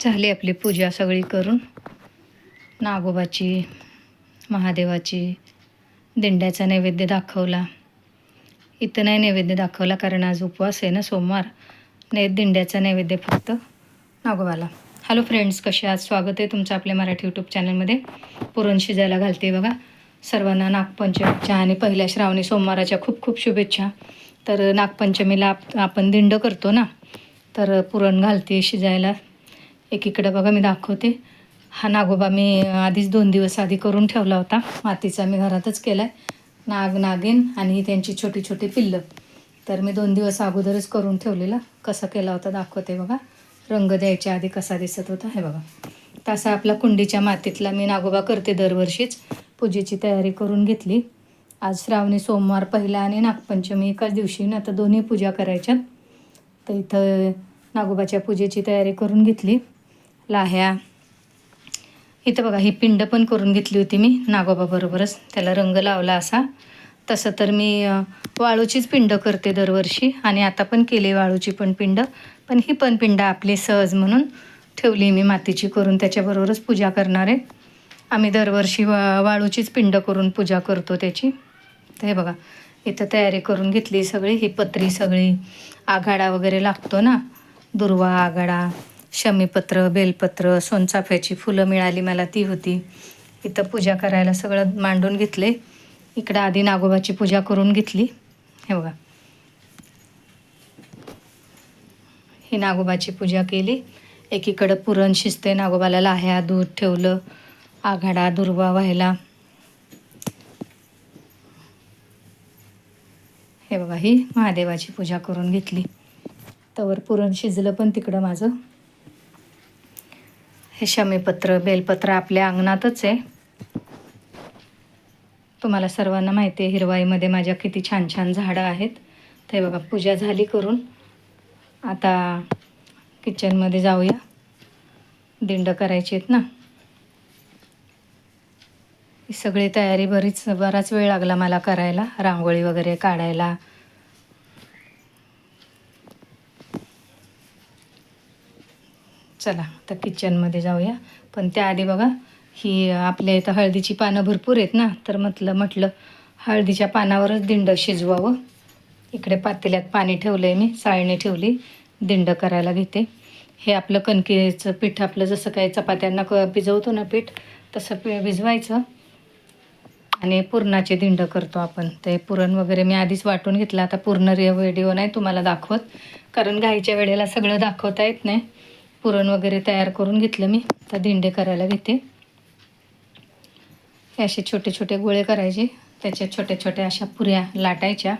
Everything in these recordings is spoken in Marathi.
झाली आपली पूजा सगळी करून, नागोबाची, महादेवाची. दिंड्याचा नैवेद्य दाखवला. इथं नाही नैवेद्य दाखवला कारण आज उपवास आहे ना, सोमवार. दिंड्याचा नैवेद्य फक्त नागोबाला. हॅलो फ्रेंड्स, कसे आज स्वागत आहे तुमचं आपल्या मराठी यूट्यूब चॅनलमध्ये. पुरण शिजायला घालते बघा. सर्वांना नागपंचमीच्या आणि पहिल्या श्रावणी सोमवाराच्या खूप खूप शुभेच्छा. तर नागपंचमीला आपण दिंड करतो ना, तर पुरण घालते शिजायला. एकीकडं बघा मी दाखवते. हा नागोबा मी आधीच 2 दिवस आधी करून ठेवला होता. मातीचा मी घरातच केला आहे. नाग नागिन आणि त्यांची छोटी छोटी पिल्लं. तर मी 2 दिवस अगोदरच करून ठेवलेला. कसा केला होता दाखवते बघा. रंग द्यायच्या आधी कसा दिसत होता हे बघा. तसा आपला कुंडीच्या मातीतला मी नागोबा करते दरवर्षीच. पूजेची तयारी करून घेतली. आज श्रावणी सोमवार पहिला आणि नागपंचमी एकाच दिवशी ना, तर दोन्ही पूजा करायच्यात. तर इथं नागोबाच्या पूजेची तयारी करून घेतली. लाह्या इथं बघा, ही पिंड पण करून घेतली होती मी नागोबाबरोबरच. त्याला रंग लावला असा. तसं तर मी वाळूचीच पिंड करते दरवर्षी आणि आता पण केली वाळूची पण पिंड. पण ही पण पिंड आपली सहज म्हणून ठेवली मी मातीची करून, त्याच्याबरोबरच पूजा करणार आहे. आम्ही दरवर्षी वाळूचीच पिंड करून पूजा करतो त्याची. तर हे बघा, इथं तयारी करून घेतली सगळी. ही पत्री सगळी, आघाडा वगैरे लागतो ना, दुर्वा आघाडा, शमीपत्र, बेलपत्र, सोनचाफ्याची फुलं मिळाली मला ती होती. इथं पूजा करायला सगळं मांडून घेतले. इकडं आधी नागोबाची पूजा करून घेतली. हे बघा, ही नागोबाची पूजा केली. एकीकडं पुरण शिजते, नागोबाला लाह्या दूध ठेवलं, आघाडा दुर्वा व्हायला. हे बघा, ही महादेवाची पूजा करून घेतली. तवर पुरण शिजलं पण तिकडं माझं. हे शमीपत्र बेलपत्र आपल्या अंगणातच आहे. तुम्हाला सर्वांना माहिती आहे हिरवाईमध्ये माझ्या किती छान छान झाडं आहेत. ते बघा, पूजा झाली करून. आता किचनमध्ये जाऊया. दिंड करायची आहेत ना. ही सगळी तयारी बराच वेळ लागला मला करायला, रांगोळी वगैरे काढायला. चला आता किचनमध्ये जाऊया. पण त्याआधी बघा, ही आपल्या इथं हळदीची पानं भरपूर आहेत ना, तर म्हटलं हळदीच्या पानावरच दिंड शिजवावं. इकडे पातेल्यात पाणी ठेवलं आहे मी, चाळणी ठेवली. दिंड करायला घेते. हे आपलं कणकेचं पीठ, आपलं जसं काही चपात्यांना भिजवतो ना पीठ, तसं भिजवायचं आणि पुरणाचे दिंड करतो आपण. ते पुरण वगैरे मी आधीच वाटून घेतलं. आता पूर्ण व्हिडिओ नाही तुम्हाला दाखवत, कारण घाईच्या वेळेला सगळं दाखवता येत नाही. पुरण वगैरे तयार करून घेतलं मी. तर दिंडे करायला घेते. हे असे छोटे छोटे गोळे करायचे, त्याच्या छोट्या छोट्या अशा पुऱ्या लाटायच्या.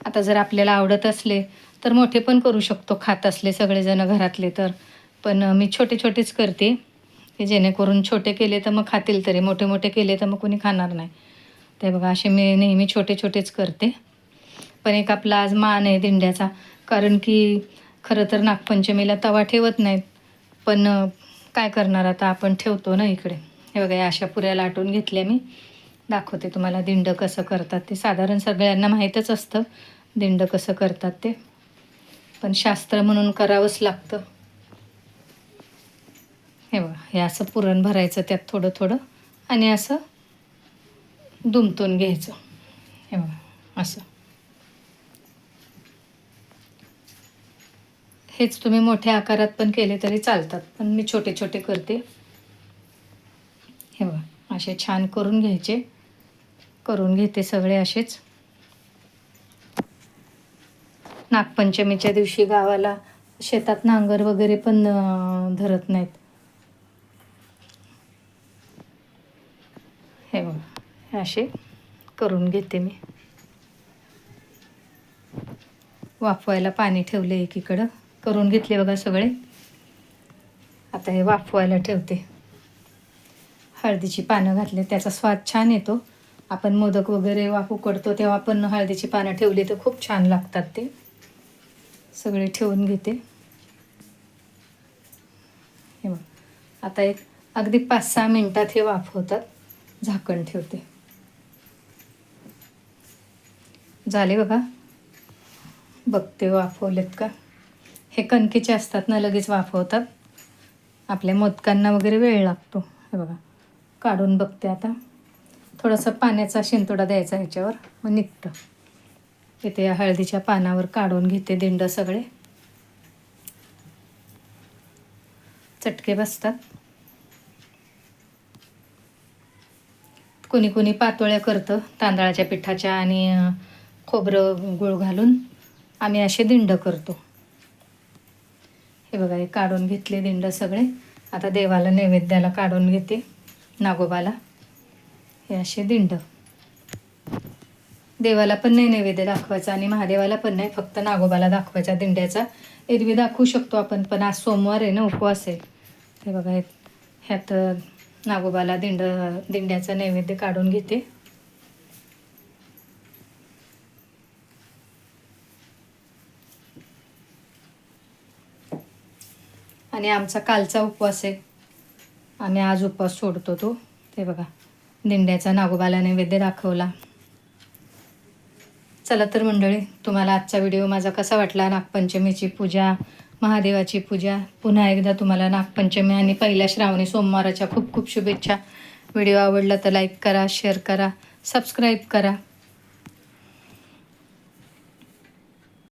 आता जर आपल्याला आवडत असले तर मोठे पण करू शकतो, खात असले सगळेजण घरातले तर. पण मी छोटे छोटेच करते, की जेणेकरून छोटे केले तर मग खातील, तरी मोठे मोठे केले तर मग कोणी खाणार नाही. ते बघा, असे मी नेहमी छोटे छोटेच करते. पण एक आपला आज मान आहे दिंड्याचा, कारण की खरं तर नागपंचमीला तवा ठेवत नाहीत, पण काय करणार आता, आपण ठेवतो ना इकडे. हे बघा, या अशा पुऱ्या लाटून घेतल्या मी. दाखवते तुम्हाला दिंड कसं करतात ते. साधारण सगळ्यांना माहीतच असतं दिंड कसं करतात ते, पण शास्त्र म्हणून करावंच लागतं. हे बघा, हे असं पुरण भरायचं त्यात थोडं थोडं आणि असं दुमतून घ्यायचं. हे बघा, असं. हेच तुम्ही मोठ्या आकारात पण केले तरी चालतात, पण मी छोटे छोटे करते. हे बघा, असे छान करून घ्यायचे. करून घेते सगळे असेच. नागपंचमीच्या दिवशी गावाला शेतात नांगर वगैरे पण धरत नाहीत. हे बघा, हे असे करून घेते मी. वाफवायला पाणी ठेवले एकीकडं. करून घेतले बघा सगळे. आता हे वाफवायला ठेवते. हळदीची पानं घातले, त्याचा स्वाद छान येतो. आपण मोदक वगैरे उकडतो तेव्हा पण हळदीची पानं ठेवली तर खूप छान लागतात ते. सगळे ठेवून घेते. हे बघ, आता एक अगदी 5-6 मिनटात हे वाफवतात. झाकण ठेवते. झाले बघा, बघते वाफवलेत का. हे कणकेचे असतात ना, लगेच वाफवतात. आपल्या मोदकांना वगैरे वेळ लागतो. हे बघा काढून बघते आता. थोडासा पाण्याचा शिंतोडा द्यायचा ह्याच्यावर, मग निघतं. इथे या हळदीच्या पानावर काढून घेते दिंड सगळे. चटके बसतात. कोणी कोणी पातोळ्या करतं तांदळाच्या पिठाच्या आणि खोबरं गूळ घालून. आम्ही असे दिंड करतो. हे बघा हे काढून घेतले दिंड सगळे. आता देवाला नैवेद्याला काढून घेते, नागोबाला. हे असे दिंड. देवाला पण नाही नैवेद्य दाखवायचा आणि महादेवाला पण नाही, फक्त नागोबाला दाखवायचा दिंड्याचा. एरवी दाखवू शकतो आपण, पण आज सोमवार आहे ना, उपवास आहे. हे बघा ह्यात नागोबाला दिंड्याचा नैवेद्य काढून घेते. आणि आमचा कालचा उपवास आहे, आम्ही आज उपवास सोडतो तो. ते बघा दिंड्याचा नागोबाला नैवेद्य दाखवला. चला तर मंडळी, तुम्हाला आजचा व्हिडिओ माझा कसा वाटला? नागपंचमीची पूजा, महादेवाची पूजा. पुन्हा एकदा तुम्हाला नागपंचमी आणि पहिल्या श्रावणी सोमवाराच्या खूप खूप शुभेच्छा. व्हिडिओ आवडला तर लाईक करा, शेअर करा, सबस्क्राईब करा.